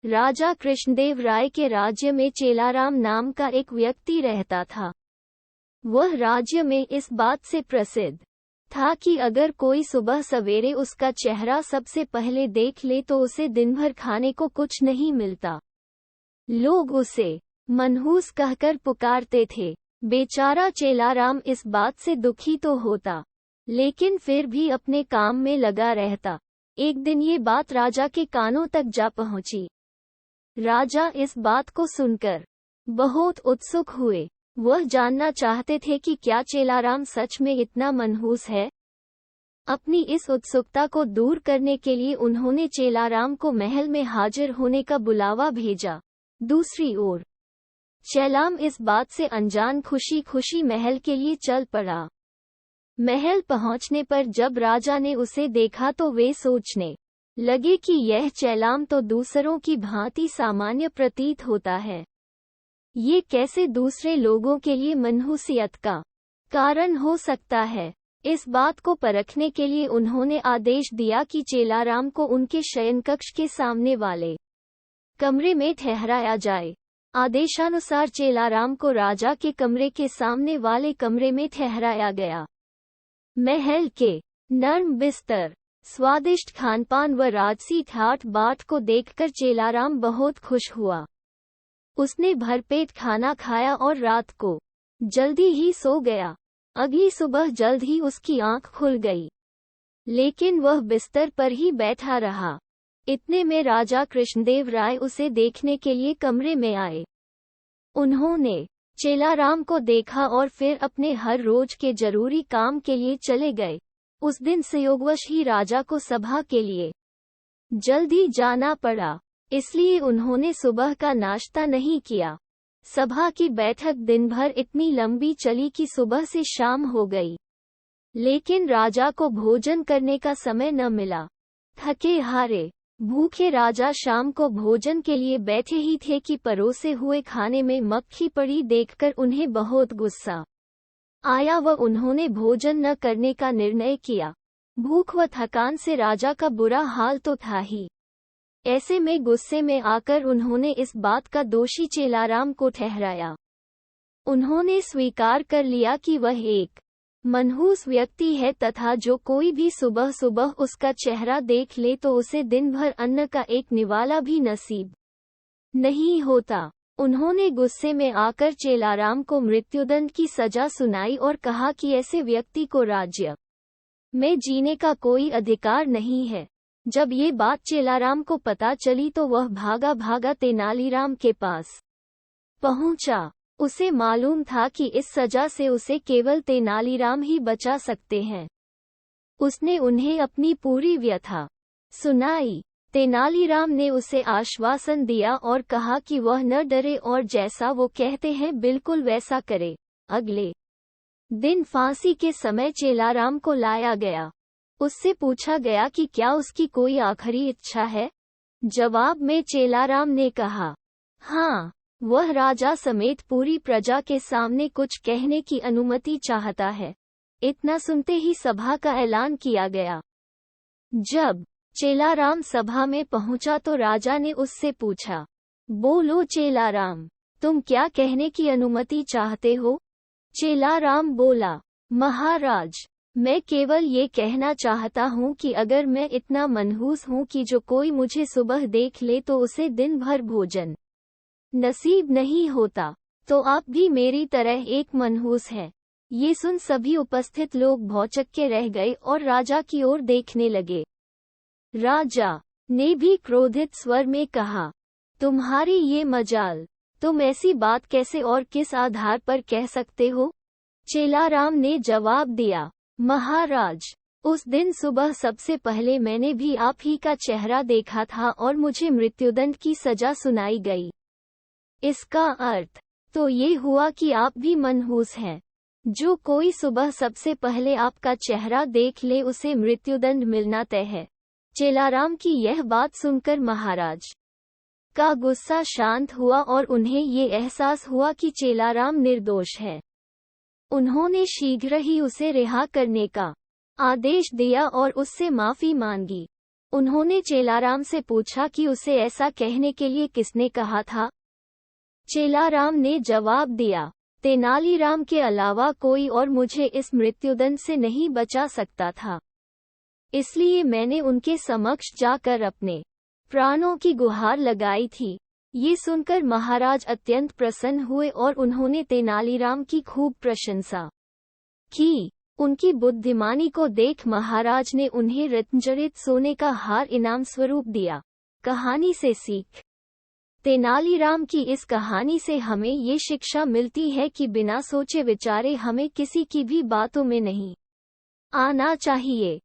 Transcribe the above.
राजा कृष्णदेव राय के राज्य में चेलाराम नाम का एक व्यक्ति रहता था। वह राज्य में इस बात से प्रसिद्ध था कि अगर कोई सुबह सवेरे उसका चेहरा सबसे पहले देख ले तो उसे दिन भर खाने को कुछ नहीं मिलता। लोग उसे मनहूस कहकर पुकारते थे। बेचारा चेलाराम इस बात से दुखी तो होता, लेकिन फिर भी अपने काम में लगा रहता। एक दिन ये बात राजा के कानों तक जा पहुंची। राजा इस बात को सुनकर बहुत उत्सुक हुए। वह जानना चाहते थे कि क्या चेलाराम सच में इतना मनहूस है। अपनी इस उत्सुकता को दूर करने के लिए उन्होंने चेलाराम को महल में हाजिर होने का बुलावा भेजा। दूसरी ओर चेलाराम इस बात से अनजान खुशी खुशी महल के लिए चल पड़ा। महल पहुंचने पर जब राजा ने उसे देखा तो वे सोचने लगे कि यह चेलाराम तो दूसरों की भांति सामान्य प्रतीत होता है। ये कैसे दूसरे लोगों के लिए मनहूसियत का कारण हो सकता है। इस बात को परखने के लिए उन्होंने आदेश दिया कि चेलाराम को उनके शयनकक्ष के सामने वाले कमरे में ठहराया जाए। आदेशानुसार चेलाराम को राजा के कमरे के सामने वाले कमरे में ठहराया गया। महल के नर्म बिस्तर, स्वादिष्ट खानपान व राजसी ठाट बाट को देखकर चेलाराम बहुत खुश हुआ। उसने भरपेट खाना खाया और रात को जल्दी ही सो गया। अगली सुबह जल्द ही उसकी आंख खुल गई, लेकिन वह बिस्तर पर ही बैठा रहा। इतने में राजा कृष्णदेव राय उसे देखने के लिए कमरे में आए। उन्होंने चेलाराम को देखा और फिर अपने हर रोज के जरूरी काम के लिए चले गए। उस दिन संयोगवश ही राजा को सभा के लिए जल्दी जाना पड़ा, इसलिए उन्होंने सुबह का नाश्ता नहीं किया। सभा की बैठक दिन भर इतनी लंबी चली कि सुबह से शाम हो गई, लेकिन राजा को भोजन करने का समय न मिला। थके हारे भूखे राजा शाम को भोजन के लिए बैठे ही थे कि परोसे हुए खाने में मक्खी पड़ी देखकर उन्हें बहुत गुस्सा आया व उन्होंने भोजन न करने का निर्णय किया। भूख व थकान से राजा का बुरा हाल तो था ही, ऐसे में गुस्से में आकर उन्होंने इस बात का दोषी चेलाराम को ठहराया। उन्होंने स्वीकार कर लिया कि वह एक मनहूस व्यक्ति है तथा जो कोई भी सुबह सुबह उसका चेहरा देख ले तो उसे दिन भर अन्न का एक निवाला भी नसीब नहीं होता। उन्होंने गुस्से में आकर चेलाराम को मृत्युदंड की सजा सुनाई और कहा कि ऐसे व्यक्ति को राज्य में जीने का कोई अधिकार नहीं है। जब ये बात चेलाराम को पता चली तो वह भागा भागा तेनालीराम के पास पहुंचा। उसे मालूम था कि इस सजा से उसे केवल तेनालीराम ही बचा सकते हैं। उसने उन्हें अपनी पूरी व्यथा सुनाई। तेनालीराम ने उसे आश्वासन दिया और कहा कि वह न डरे और जैसा वो कहते हैं बिल्कुल वैसा करे। अगले दिन फांसी के समय चेलाराम को लाया गया। उससे पूछा गया कि क्या उसकी कोई आखिरी इच्छा है। जवाब में चेलाराम ने कहा, हाँ, वह राजा समेत पूरी प्रजा के सामने कुछ कहने की अनुमति चाहता है। इतना सुनते ही सभा का ऐलान किया गया। जब चेलाराम सभा में पहुंचा तो राजा ने उससे पूछा, बोलो चेलाराम, तुम क्या कहने की अनुमति चाहते हो। चेलाराम बोला, महाराज, मैं केवल ये कहना चाहता हूँ कि अगर मैं इतना मनहूस हूँ कि जो कोई मुझे सुबह देख ले तो उसे दिन भर भोजन नसीब नहीं होता, तो आप भी मेरी तरह एक मनहूस हैं। ये सुन सभी उपस्थित लोग भौचक्के रह गए और राजा की ओर देखने लगे। राजा ने भी क्रोधित स्वर में कहा, तुम्हारी ये मजाल, तुम ऐसी बात कैसे और किस आधार पर कह सकते हो। चेलाराम ने जवाब दिया, महाराज, उस दिन सुबह सबसे पहले मैंने भी आप ही का चेहरा देखा था और मुझे मृत्युदंड की सजा सुनाई गई। इसका अर्थ तो ये हुआ कि आप भी मनहूस हैं। जो कोई सुबह सबसे पहले आपका चेहरा देख ले उसे मृत्युदंड मिलना तय है। चेलाराम की यह बात सुनकर महाराज का गुस्सा शांत हुआ और उन्हें ये एहसास हुआ कि चेलाराम निर्दोष है। उन्होंने शीघ्र ही उसे रिहा करने का आदेश दिया और उससे माफी मांगी। उन्होंने चेलाराम से पूछा कि उसे ऐसा कहने के लिए किसने कहा था। चेलाराम ने जवाब दिया, तेनालीराम के अलावा कोई और मुझे इस मृत्युदंड से नहीं बचा सकता था, इसलिए मैंने उनके समक्ष जाकर अपने प्राणों की गुहार लगाई थी। ये सुनकर महाराज अत्यंत प्रसन्न हुए और उन्होंने तेनालीराम की खूब प्रशंसा की। उनकी बुद्धिमानी को देख महाराज ने उन्हें रत्नजड़ित सोने का हार इनाम स्वरूप दिया। कहानी से सीख। तेनालीराम की इस कहानी से हमें ये शिक्षा मिलती है कि बिना सोचे विचारे हमें किसी की भी बातों में नहीं आना चाहिए।